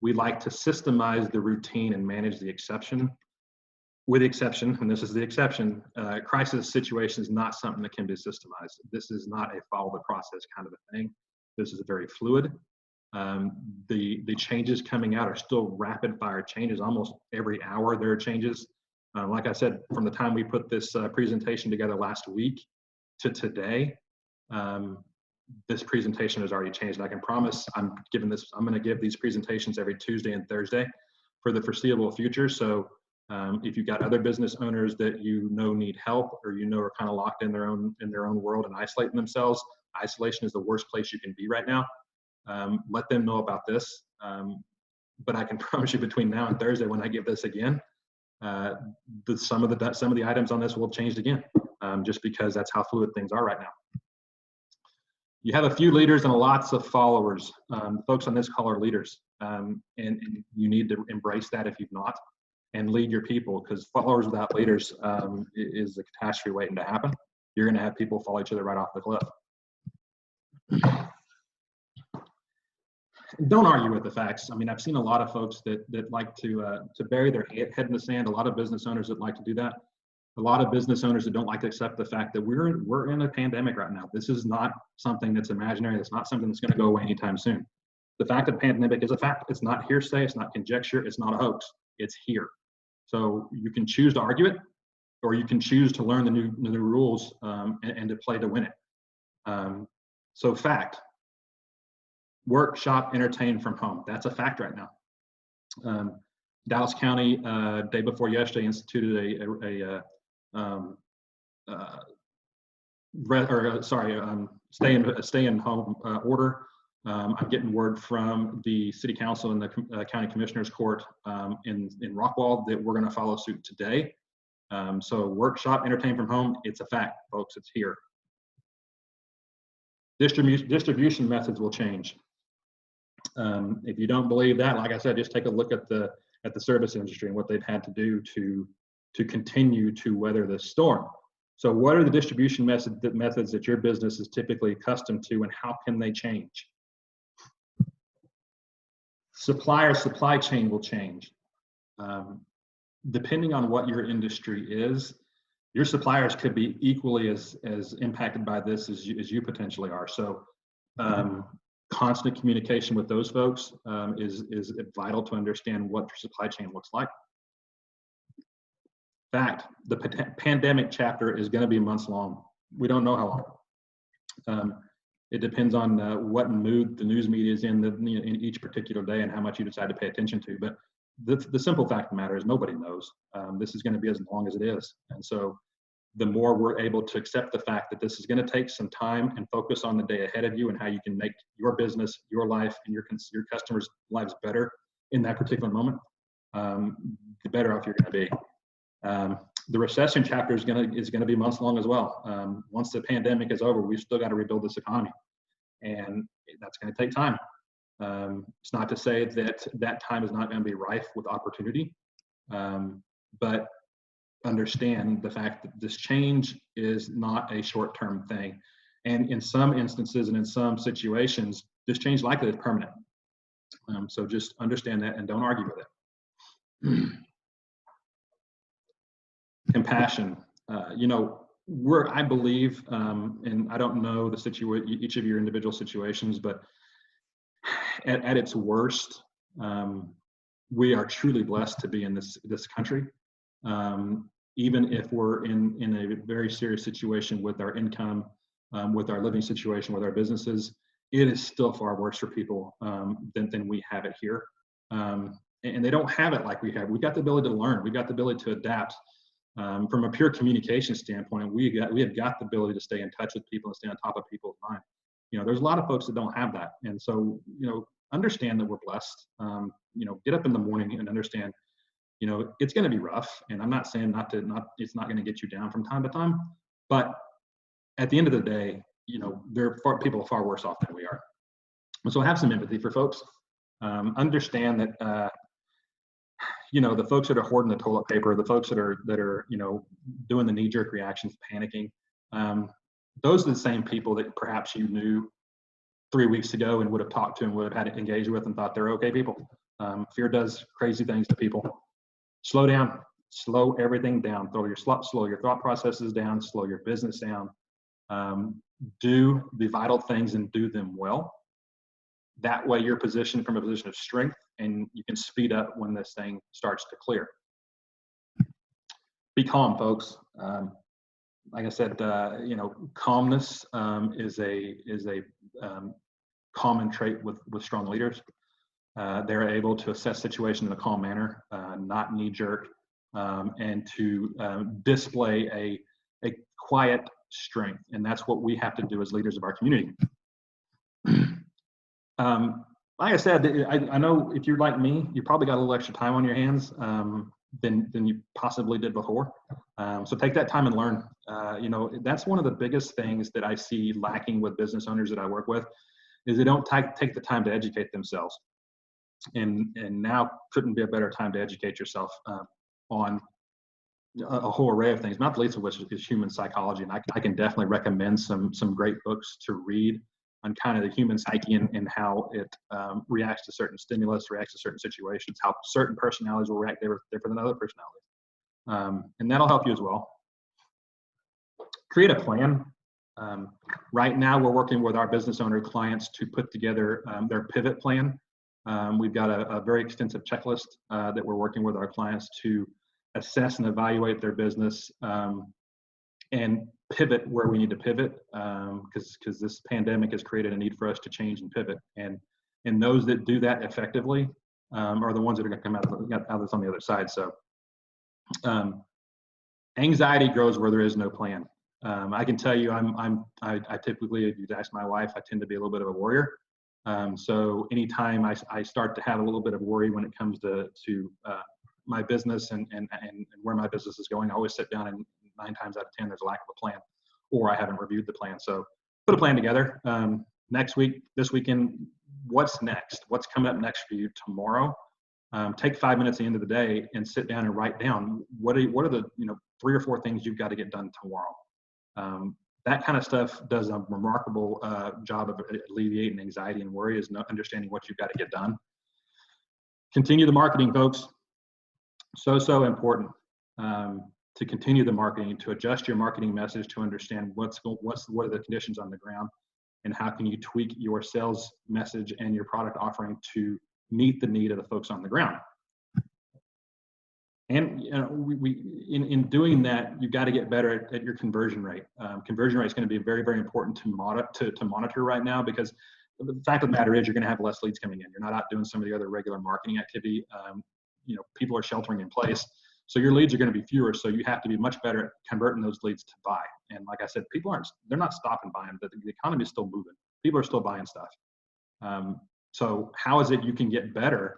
We like to systemize the routine and manage the exception. With the exception, and this is the exception, crisis situation is not something that can be systemized. This is not a follow the process kind of a thing. This is very fluid. The changes coming out are still rapid fire changes. Almost every hour there are changes. Like I said, from the time we put this presentation together last week to today, this presentation has already changed. And I can promise I'm going to give these presentations every Tuesday and Thursday for the foreseeable future. So if you've got other business owners that need help, or are kind of locked in their own world and isolating themselves, isolation is the worst place you can be right now. Let them know about this. But I can promise you, between now and Thursday, when I give this again, some of the items on this will have changed again, just because that's how fluid things are right now. You have a few leaders and lots of followers. Folks on this call are leaders, and you need to embrace that if you've not, and lead your people, because followers without leaders is a catastrophe waiting to happen. You're going to have people fall each other right off the cliff. Don't argue with the facts. I mean, I've seen a lot of folks that like to bury their head in the sand. A lot of business owners that like to do that. A lot of business owners that don't like to accept the fact that we're in a pandemic right now. This is not something that's imaginary. It's not something that's going to go away anytime soon. The fact that pandemic is a fact. It's not hearsay. It's not conjecture. It's not a hoax. It's here. So you can choose to argue it, or you can choose to learn the new rules and to play to win it. So fact. Work, shop, entertain from home. That's a fact right now. Dallas County, day before yesterday, instituted stay in home order. I'm getting word from the City Council and the County Commissioners Court in Rockwall that we're going to follow suit today. So work, shop, entertain from home. It's a fact, folks. It's here. Distribution methods will change. If you don't believe that, like I said, just take a look at the service industry and what they've had to do to continue to weather this storm. So what are the distribution methods that your business is typically accustomed to, and how can they change? Supply chain will change. Depending on what your industry is, your suppliers could be equally as impacted by this as you potentially are. So Constant communication with those folks is vital to understand what your supply chain looks like. In fact, the pandemic chapter is going to be months long. We don't know how long. It depends on what mood the news media is in in each particular day and how much you decide to pay attention to. But the simple fact of the matter is nobody knows. This is going to be as long as it is. And so the more we're able to accept the fact that this is going to take some time and focus on the day ahead of you and how you can make your business, your life, and your customers' lives better in that particular moment, the better off you're going to be. The recession chapter is going to be months long as well. Once the pandemic is over, we've still got to rebuild this economy, and that's going to take time. It's not to say that that time is not going to be rife with opportunity, but understand the fact that this change is not a short-term thing, and in some instances and in some situations, this change likely is permanent. So just understand that and don't argue with it. Compassion. I believe, and I don't know each of your individual situations, but at its worst, we are truly blessed to be in this country. Even if we're in a very serious situation with our income, with our living situation, with our businesses, it is still far worse for people than we have it here. And they don't have it like we have. We've got the ability to learn. We've got the ability to adapt. From a pure communication standpoint, we have got the ability to stay in touch with people and stay on top of people's mind. There's a lot of folks that don't have that, and so understand that we're blessed. Get up in the morning and understand. It's going to be rough, and I'm not saying it's not going to get you down from time to time, but at the end of the day, people are far worse off than we are. And so have some empathy for folks. Understand that. The folks that are hoarding the toilet paper, the folks that are doing the knee-jerk reactions, panicking, those are the same people that perhaps you knew 3 weeks ago and would have talked to and would have had to engage with and thought they're okay people. Fear does crazy things to people. Slow down, slow everything down. Slow your thought processes down, slow your business down. Do the vital things and do them well. That way you're positioned from a position of strength and you can speed up when this thing starts to clear. Be calm, folks. Like I said, calmness is a common trait with strong leaders. They're able to assess situations in a calm manner, not knee-jerk, and to display a quiet strength. And that's what we have to do as leaders of our community. Like I said, I know if you're like me, you probably got a little extra time on your hands than you possibly did before. So take that time and learn. That's one of the biggest things that I see lacking with business owners that I work with, is they don't take the time to educate themselves. And now couldn't be a better time to educate yourself on a whole array of things, not the least of which is human psychology. And I can definitely recommend some great books to read on kind of the human psyche and how it reacts to certain stimulus, reacts to certain situations, how certain personalities will react different than other personalities. And that'll help you as well. Create a plan. Right now, we're working with our business owner clients to put together their pivot plan. We've got a very extensive checklist that we're working with our clients to assess and evaluate their business and pivot where we need to pivot, because this pandemic has created a need for us to change and pivot. And those that do that effectively are the ones that are going to come out of this on the other side. So anxiety grows where there is no plan. I can tell you, I typically, if you'd ask my wife, I tend to be a little bit of a worrier. So anytime I start to have a little bit of worry when it comes to my business and where my business is going, I always sit down and 9 times out of 10, there's a lack of a plan, or I haven't reviewed the plan. So put a plan together. Next week, this weekend, what's next? What's coming up next for you tomorrow? Take 5 minutes at the end of the day and sit down and write down what are the 3 or 4 things you've got to get done tomorrow. That kind of stuff does a remarkable job of alleviating anxiety and worry, is understanding what you've got to get done. Continue the marketing, folks. So important to continue the marketing, to adjust your marketing message, to understand what are the conditions on the ground, and how can you tweak your sales message and your product offering to meet the need of the folks on the ground. And in doing that, you've got to get better at your conversion rate. Conversion rate is going to be very, very important to monitor right now, because the fact of the matter is you're going to have less leads coming in. You're not out doing some of the other regular marketing activity. People are sheltering in place, so your leads are going to be fewer. So you have to be much better at converting those leads to buy. And like I said, they're not stopping buying, but the economy is still moving. People are still buying stuff. So how is it you can get better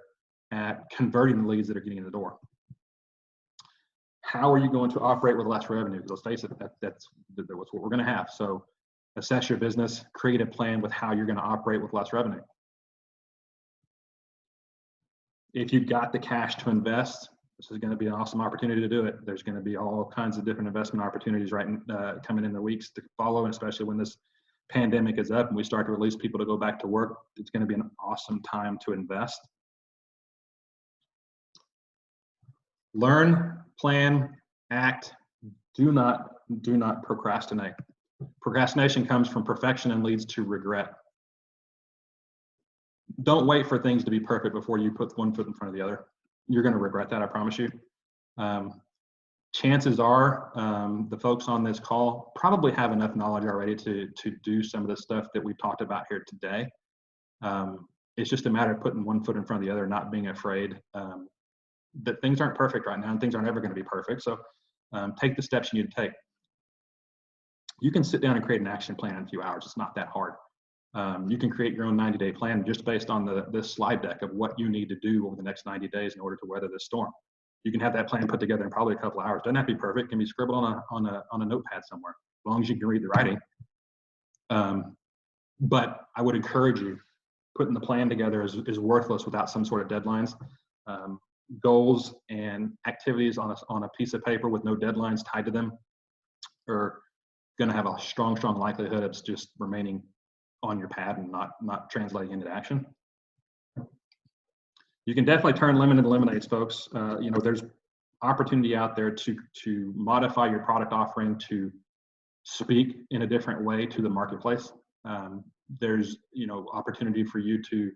at converting the leads that are getting in the door? How are you going to operate with less revenue? Let's face it, that's what we're going to have. So assess your business, create a plan with how you're going to operate with less revenue. If you've got the cash to invest, this is going to be an awesome opportunity to do it. There's going to be all kinds of different investment opportunities coming in the weeks to follow, and especially when this pandemic is up and we start to release people to go back to work, it's going to be an awesome time to invest. Learn, plan, act. Do not procrastinate. Procrastination comes from perfection and leads to regret. Don't wait for things to be perfect before you put one foot in front of the other. You're going to regret that, I promise you. Chances are the folks on this call probably have enough knowledge already to do some of the stuff that we've talked about here today. It's just a matter of putting one foot in front of the other, not being afraid that things aren't perfect right now, and things aren't ever going to be perfect. So take the steps you need to take. You can sit down and create an action plan in a few hours. It's not that hard. You can create your own 90-day plan just based on this slide deck of what you need to do over the next 90 days in order to weather this storm. You can have that plan put together in probably a couple of hours. Doesn't have to be perfect. It can be scribbled on a notepad somewhere, as long as you can read the writing. But I would encourage you, putting the plan together is worthless without some sort of deadlines. Goals and activities on a piece of paper with no deadlines tied to them are going to have a strong likelihood of just remaining on your pad and not translating into action. You can definitely turn lemon into lemonades, folks. There's opportunity out there to modify your product offering to speak in a different way to the marketplace. There's opportunity for you to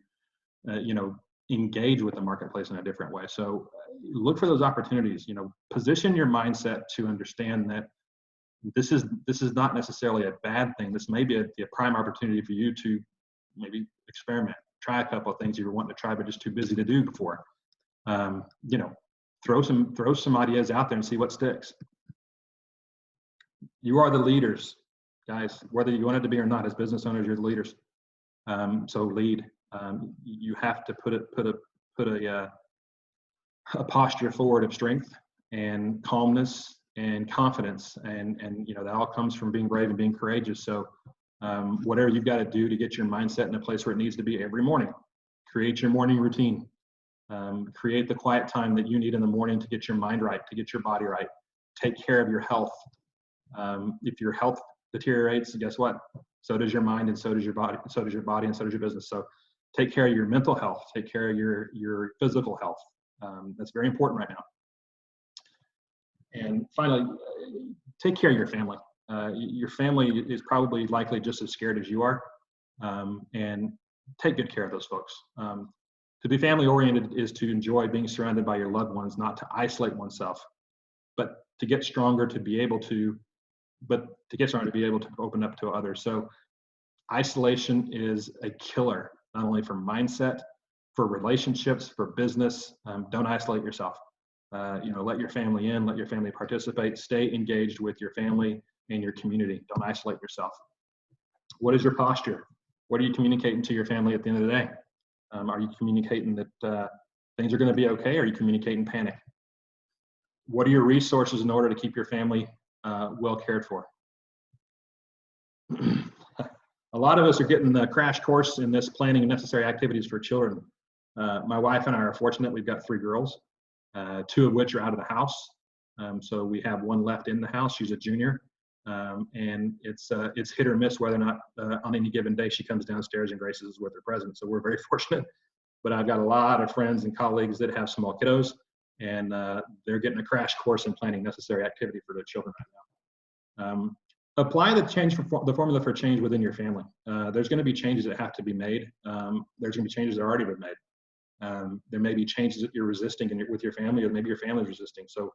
engage with the marketplace in a different way. So look for those opportunities. Position your mindset to understand that this is not necessarily a bad thing. This may be a prime opportunity for you to maybe experiment, try a couple of things you were wanting to try but just too busy to do before. Throw some ideas out there and see what sticks. You are the leaders, guys. Whether you want it to be or not, as business owners, you're the leaders. So lead. You have to put a posture forward of strength and calmness and confidence, and that all comes from being brave and being courageous. So whatever you've got to do to get your mindset in a place where it needs to be every morning, create your morning routine. Create the quiet time that you need in the morning to get your mind right, to get your body right. Take care of your health. If your health deteriorates, guess what? So does your mind, and so does your body, and so does your business. So take care of your mental health. Take care of your physical health. That's very important right now. And finally, take care of your family. Your family is probably likely just as scared as you are, and take good care of those folks. To be family oriented is to enjoy being surrounded by your loved ones, not to isolate oneself, but to get stronger to be able to open up to others. So isolation is a killer, not only for mindset, for relationships, for business. Don't isolate yourself. Let your family in, let your family participate, stay engaged with your family and your community. Don't isolate yourself. What is your posture? What are you communicating to your family at the end of the day? Are you communicating that things are going to be okay? Or are you communicating panic? What are your resources in order to keep your family well cared for? A lot of us are getting the crash course in this planning necessary activities for children. My wife and I are fortunate. We've got 3 girls, 2 of which are out of the house. So we have 1 left in the house. She's a junior. And it's hit or miss whether or not on any given day she comes downstairs and graces us with her presence. So we're very fortunate. But I've got a lot of friends and colleagues that have small kiddos, and they're getting a crash course in planning necessary activity for their children right now. Apply the formula for change within your family. There's going to be changes that have to be made. There's going to be changes that already been made. There may be changes that you're resisting with your family, or maybe your family's resisting. So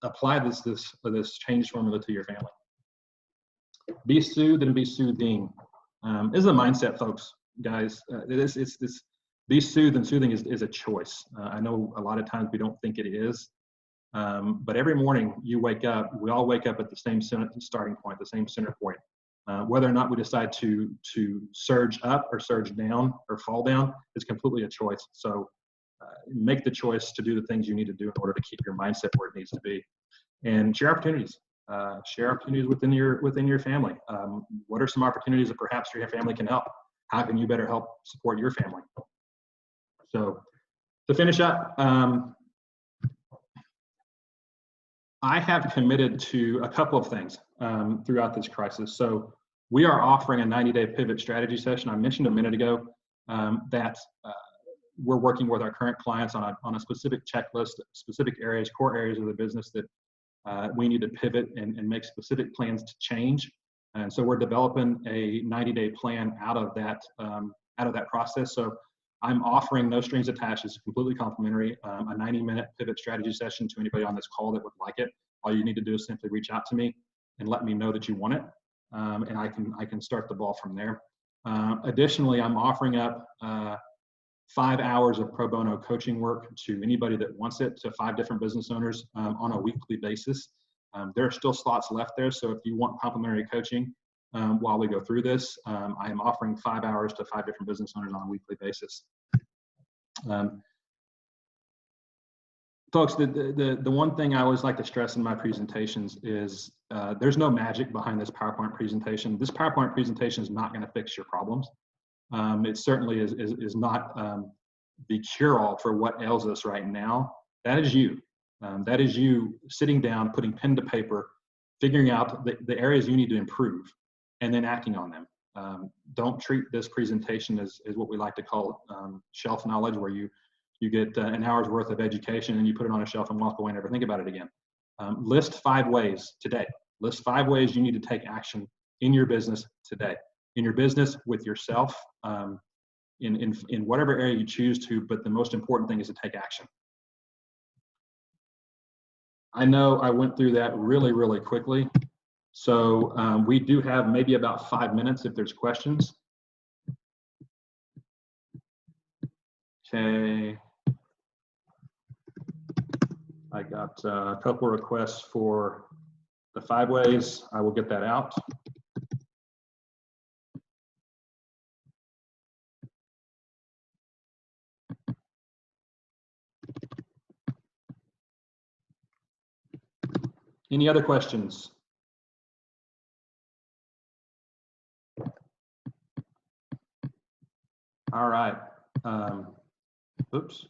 apply this change formula to your family. Be soothed and be soothing. This is a mindset, folks, guys. Be soothed and soothing is a choice. I know a lot of times we don't think it is. But every morning you wake up, we all wake up at the same starting point, the same center point. Whether or not we decide to surge up or surge down or fall down is completely a choice. So make the choice to do the things you need to do in order to keep your mindset where it needs to be. And share opportunities. Share opportunities within your family. What are some opportunities that perhaps your family can help? How can you better help support your family? So to finish up, I have committed to a couple of things throughout this crisis. So we are offering a 90-day pivot strategy session. I mentioned a minute ago that we're working with our current clients on a specific checklist, specific areas, core areas of the business that we need to pivot and make specific plans to change. And so we're developing a 90-day plan out of that process. So I'm offering no strings attached. It's completely complimentary, a 90-minute pivot strategy session to anybody on this call that would like it. All you need to do is simply reach out to me and let me know that you want it, and I can start the ball from there. Additionally, I'm offering up 5 hours of pro bono coaching work to anybody that wants it, to 5 different business owners on a weekly basis. There are still slots left there, so if you want complimentary coaching while we go through this, I am offering 5 hours to 5 different business owners on a weekly basis. Folks, the one thing I always like to stress in my presentations is there's no magic behind this PowerPoint presentation. This PowerPoint presentation is not going to fix your problems. It certainly is not the cure-all for what ails us right now. That is you. That is you sitting down, putting pen to paper, figuring out the areas you need to improve, and then acting on them. Don't treat this presentation as what we like to call shelf knowledge, where you get an hour's worth of education and you put it on a shelf and walk away and never think about it again. List 5 ways today. List 5 ways you need to take action in your business today. In your business, with yourself, in whatever area you choose to, but the most important thing is to take action. I know I went through that really, really quickly. So we do have maybe about 5 minutes if there's questions. Okay. I got a couple requests for the 5 ways. I will get that out. Any other questions? All right. Oops.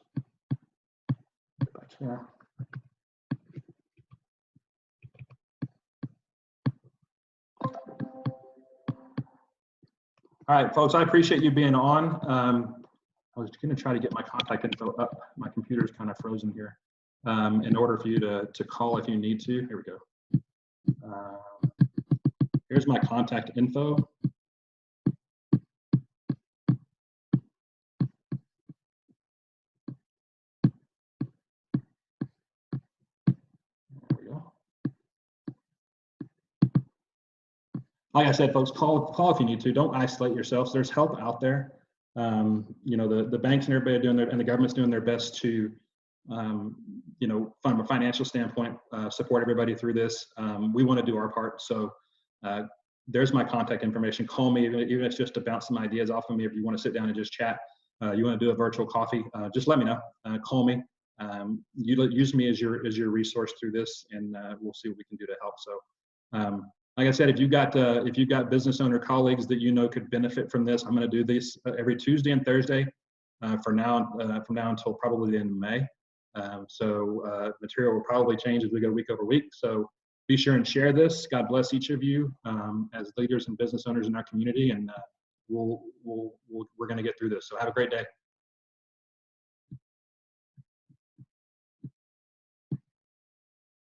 Back here. All right, folks, I appreciate you being on. I was going to try to get my contact info up. My computer's kind of frozen here. In order for you to call if you need to. Here we go. Here's my contact info. There we go. Like I said, folks, call if you need to. Don't isolate yourselves. There's help out there. You know, the banks and everybody are doing and the government's doing their best to you know, from a financial standpoint, support everybody through this. We want to do our part. So there's my contact information. Call me, even if it's just to bounce some ideas off of me. If you want to sit down and just chat, you want to do a virtual coffee, just let me know. Call me. Use me as your resource through this, and we'll see what we can do to help. So like I said, if you've got business owner colleagues that you know could benefit from this, I'm going to do this every Tuesday and Thursday from now until probably the end of May. So material will probably change as we go week over week. So be sure and share this. God bless each of you as leaders and business owners in our community, and we're going to get through this. So have a great day.